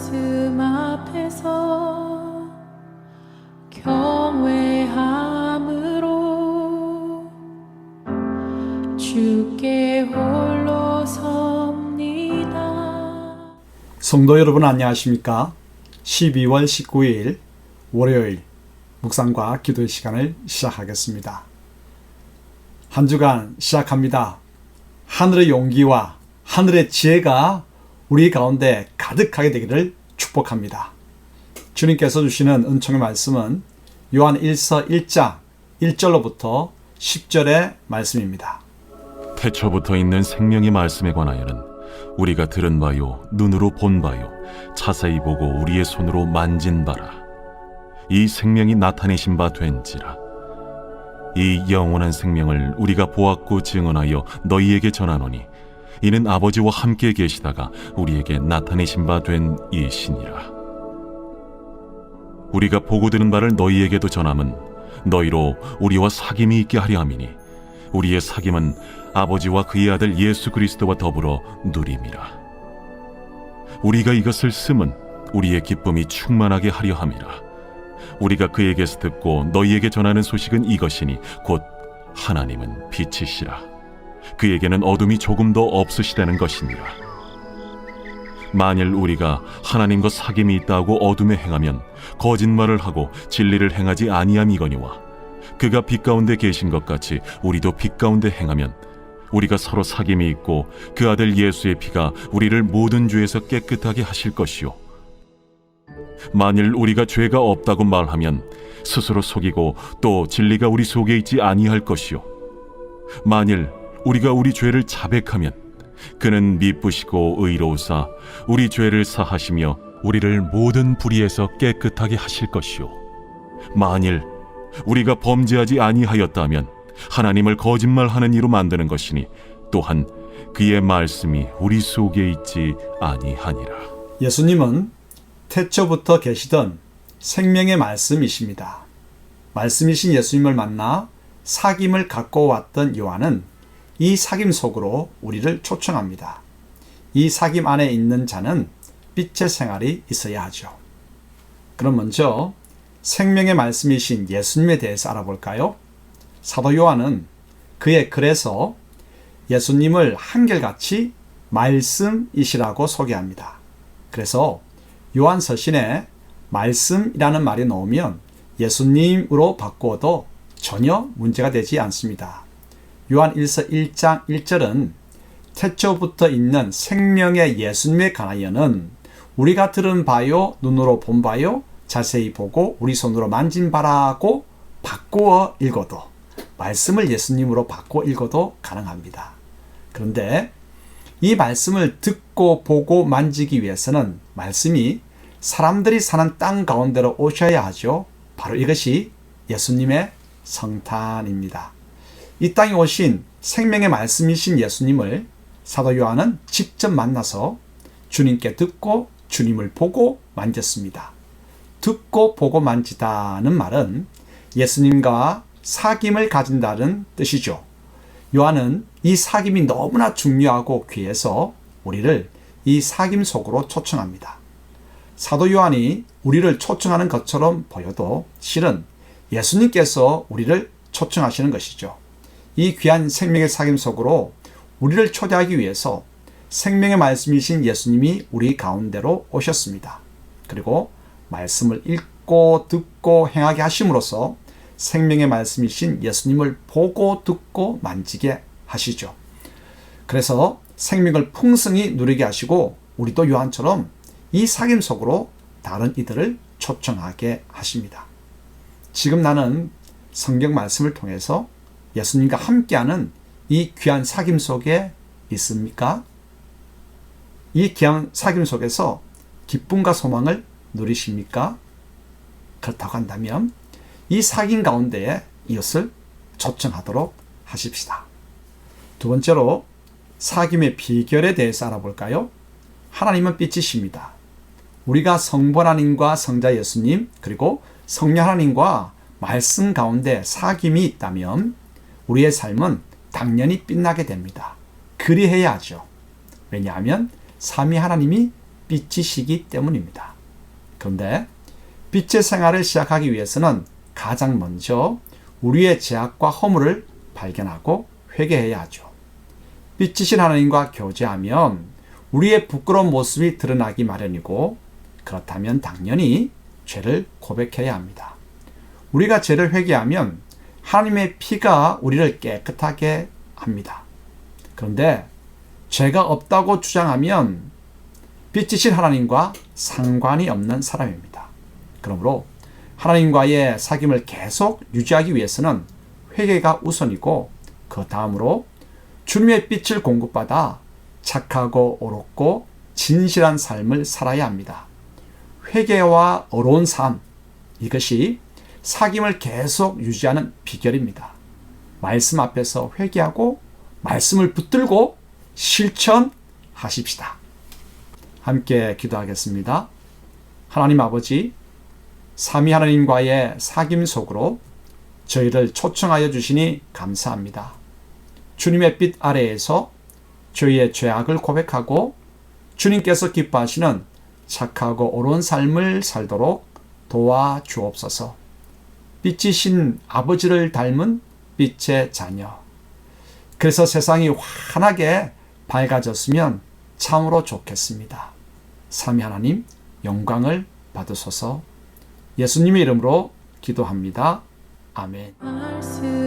말씀 앞에서 경외함으로 주께 홀로 섭니다. 성도 여러분 안녕하십니까? 12월 19일 월요일 묵상과 기도의 시간을 시작하겠습니다. 한 주간 시작합니다. 하늘의 용기와 하늘의 지혜가 우리 가운데 가득하게 되기를 축복합니다. 주님께서 주시는 은총의 말씀은 요한 1서 1장 1절로부터 10절의 말씀입니다. 태초부터 있는 생명의 말씀에 관하여는 우리가 들은 바요 눈으로 본 바요 자세히 보고 우리의 손으로 만진 바라. 이 생명이 나타내신 바 된지라. 이 영원한 생명을 우리가 보았고 증언하여 너희에게 전하노니 이는 아버지와 함께 계시다가 우리에게 나타내신 바 된 이시니라. 우리가 보고 들은 바를 너희에게도 전함은 너희로 우리와 사귐이 있게 하려 함이니 우리의 사귐은 아버지와 그의 아들 예수 그리스도와 더불어 누림이라. 우리가 이것을 쓰면 우리의 기쁨이 충만하게 하려 함이라. 우리가 그에게서 듣고 너희에게 전하는 소식은 이것이니 곧 하나님은 빛이시라. 그에게는 어둠이 조금도 없으시다는 것이니라. 만일 우리가 하나님과 사귐이 있다고 어둠에 행하면 거짓말을 하고 진리를 행하지 아니함이거니와 그가 빛 가운데 계신 것 같이 우리도 빛 가운데 행하면 우리가 서로 사귐이 있고 그 아들 예수의 피가 우리를 모든 죄에서 깨끗하게 하실 것이요 만일 우리가 죄가 없다고 말하면 스스로 속이고 또 진리가 우리 속에 있지 아니할 것이요 만일 우리가 우리 죄를 자백하면 그는 미쁘시고 의로우사 우리 죄를 사하시며 우리를 모든 불의에서 깨끗하게 하실 것이요 만일 우리가 범죄하지 아니하였다면 하나님을 거짓말하는 이로 만드는 것이니 또한 그의 말씀이 우리 속에 있지 아니하니라. 예수님은 태초부터 계시던 생명의 말씀이십니다. 말씀이신 예수님을 만나 사귐을 갖고 왔던 요한은 이 사귐 속으로 우리를 초청합니다. 이 사귐 안에 있는 자는 빛의 생활이 있어야 하죠. 그럼 먼저 생명의 말씀이신 예수님에 대해서 알아볼까요? 사도 요한은 그의 글에서 예수님을 한결같이 말씀이시라고 소개합니다. 그래서 요한 서신에 말씀이라는 말이 나오면 예수님으로 바꾸어도 전혀 문제가 되지 않습니다. 요한 1서 1장 1절은 태초부터 있는 생명의 예수님에 관하여는 우리가 들은 바요 눈으로 본 바요 자세히 보고 우리 손으로 만진 바라고 바꾸어 읽어도 말씀을 예수님으로 바꿔 읽어도 가능합니다. 그런데 이 말씀을 듣고 보고 만지기 위해서는 말씀이 사람들이 사는 땅 가운데로 오셔야 하죠. 바로 이것이 예수님의 성탄입니다. 이 땅에 오신 생명의 말씀이신 예수님을 사도 요한은 직접 만나서 주님께 듣고 주님을 보고 만졌습니다. 듣고 보고 만지다는 말은 예수님과 사귐을 가진다는 뜻이죠. 요한은 이 사귐이 너무나 중요하고 귀해서 우리를 이 사귐 속으로 초청합니다. 사도 요한이 우리를 초청하는 것처럼 보여도 실은 예수님께서 우리를 초청하시는 것이죠. 이 귀한 생명의 사귐 속으로 우리를 초대하기 위해서 생명의 말씀이신 예수님이 우리 가운데로 오셨습니다. 그리고 말씀을 읽고 듣고 행하게 하심으로써 생명의 말씀이신 예수님을 보고 듣고 만지게 하시죠. 그래서 생명을 풍성히 누리게 하시고 우리도 요한처럼 이 사귐 속으로 다른 이들을 초청하게 하십니다. 지금 나는 성경 말씀을 통해서 예수님과 함께하는 이 귀한 사귐 속에 있습니까? 이 귀한 사귐 속에서 기쁨과 소망을 누리십니까? 그렇다고 한다면 이 사귐 가운데에 이것을 초청하도록 하십시다. 두 번째로 사귐의 비결에 대해서 알아볼까요? 하나님은 빛이십니다. 우리가 성부 하나님과 성자 예수님 그리고 성령 하나님과 말씀 가운데 사귐이 있다면 우리의 삶은 당연히 빛나게 됩니다. 그리해야 하죠. 왜냐하면 삼위 하나님이 빛이시기 때문입니다. 그런데 빛의 생활을 시작하기 위해서는 가장 먼저 우리의 죄악과 허물을 발견하고 회개해야 하죠. 빛이신 하나님과 교제하면 우리의 부끄러운 모습이 드러나기 마련이고, 그렇다면 당연히 죄를 고백해야 합니다. 우리가 죄를 회개하면 하나님의 피가 우리를 깨끗하게 합니다. 그런데 죄가 없다고 주장하면 빛이신 하나님과 상관이 없는 사람입니다. 그러므로 하나님과의 사귐을 계속 유지하기 위해서는 회개가 우선이고, 그 다음으로 주님의 빛을 공급받아 착하고 옳고 진실한 삶을 살아야 합니다. 회개와 어려운 삶, 이것이 사귐을 계속 유지하는 비결입니다. 말씀 앞에서 회개하고 말씀을 붙들고 실천하십시다. 함께 기도하겠습니다. 하나님 아버지, 삼위 하나님과의 사귐 속으로 저희를 초청하여 주시니 감사합니다. 주님의 빛 아래에서 저희의 죄악을 고백하고 주님께서 기뻐하시는 착하고 옳은 삶을 살도록 도와주옵소서. 빛이신 아버지를 닮은 빛의 자녀. 그래서 세상이 환하게 밝아졌으면 참으로 좋겠습니다. 삼위 하나님 영광을 받으소서. 예수님의 이름으로 기도합니다. 아멘. 말씀